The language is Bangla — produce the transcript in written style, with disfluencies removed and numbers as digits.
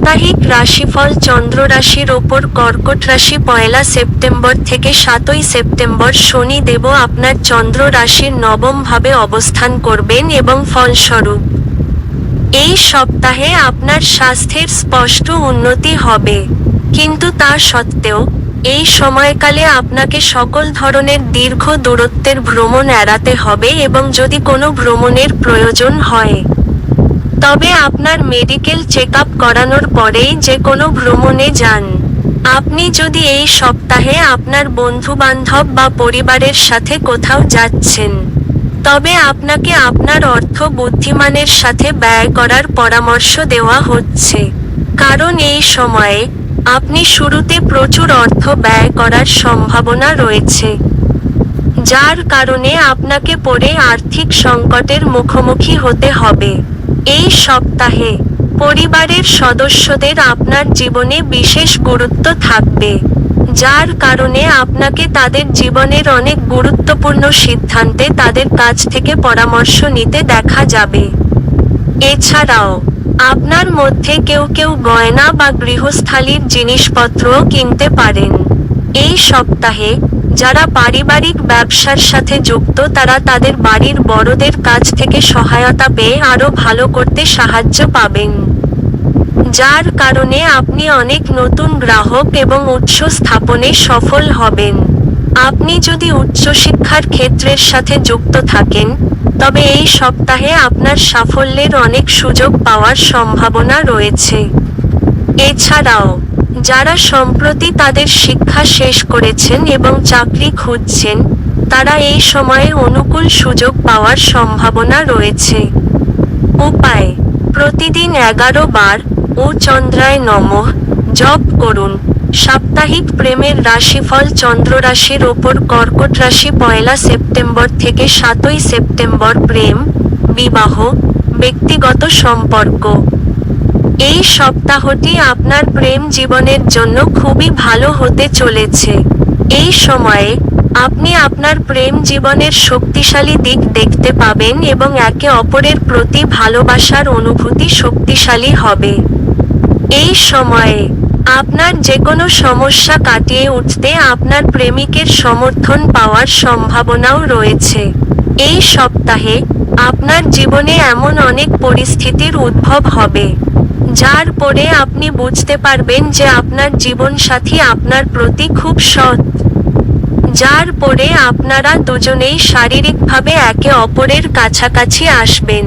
সাপ্তাহিক রাশিফল চন্দ্র রাশির ওপর কর্কট রাশি 1 সেপ্টেম্বর থেকে 7 সেপ্টেম্বর শনি দেব আপনার চন্দ্র রাশির নবম ভাবে অবস্থান করবেন এবং ফলস্বরূপ এই সপ্তাহে আপনার স্বাস্থ্যের স্পষ্ট উন্নতি হবে। কিন্তু তা সত্ত্বেও এই সময়কালে আপনাকে সকল ধরনের দীর্ঘ দূরত্বের ভ্রমণ এড়াতে হবে এবং যদি কোনো ভ্রমণের প্রয়োজন হয় তবে আপনার মেডিকেল চেকআপ করানোর পরেই যে কোনো ভ্রমণে যান। আপনি যদি এই সপ্তাহে আপনার বন্ধুবান্ধব বা পরিবারের সাথে কোথাও যাচ্ছেন তবে আপনাকে আপনার অর্থ বুদ্ধিমানের সাথে ব্যয় করার পরামর্শ দেওয়া হচ্ছে, কারণ এই সময়ে আপনি শুরুতে প্রচুর অর্থ ব্যয় করার সম্ভাবনা রয়েছে, যার কারণে আপনাকে পরে আর্থিক সংকটের মুখোমুখি হতে হবে। এই সপ্তাহে পরিবারের সদস্যদের আপনার জীবনে বিশেষ গুরুত্ব থাকবে, যার কারণে আপনাকে তাদের জীবনের অনেক গুরুত্বপূর্ণ সিদ্ধান্তে তাদের কাছ থেকে পরামর্শ নিতে দেখা যাবে। এছাড়াও আপনার মধ্যে কেউ কেউ গয়না বা গৃহস্থালির জিনিসপত্রও কিনতে পারেন। এই সপ্তাহে যারা পারিবারিক ব্যবসার সাথে যুক্ত তারা তাদের বাড়ির বড়দের কাছ থেকে সহায়তা পেয়ে আরও ভালো করতে সাহায্য পাবেন, যার কারণে আপনি অনেক নতুন গ্রাহক এবং উৎস স্থাপনে সফল হবেন। আপনি যদি উচ্চশিক্ষার ক্ষেত্রের সাথে যুক্ত থাকেন তবে এই সপ্তাহে আপনার সাফল্যের অনেক সুযোগ পাওয়ার সম্ভাবনা রয়েছে। এছাড়াও যারা সম্প্রতি তাদের শিক্ষা শেষ করেছেন এবং চাকরি খুঁজছেন তারা এই সময়ে অনুকূল সুযোগ পাওয়ার সম্ভাবনা রয়েছে। উপায়: প্রতিদিন 11 বার ও চন্দ্রায় নমঃ জপ করুন। সাপ্তাহিক প্রেমের রাশিফল চন্দ্র রাশির ওপর কর্কট রাশি 1 সেপ্টেম্বর থেকে 7 সেপ্টেম্বর প্রেম, বিবাহ, ব্যক্তিগত সম্পর্ক। এই সপ্তাহটি আপনার প্রেম জীবনের জন্য খুবই ভালো হতে চলেছে। এই সময়ে আপনি আপনার প্রেম জীবনের শক্তিশালী দিক দেখতে পাবেন এবং একে অপরের প্রতি ভালোবাসার অনুভূতি শক্তিশালী হবে। এই সময়ে আপনার যে কোনো সমস্যা কাটিয়ে উঠতে আপনার প্রেমিকের সমর্থন পাওয়ার সম্ভাবনাও রয়েছে। এই সপ্তাহে আপনার জীবনে এমন অনেক পরিস্থিতির উদ্ভব হবে যার পরে আপনি বুঝতে পারবেন যে আপনার জীবনসাথী আপনার প্রতি খুব সৎ, যার পরে আপনারা দুজনেই শারীরিকভাবে একে অপরের কাছাকাছি আসবেন।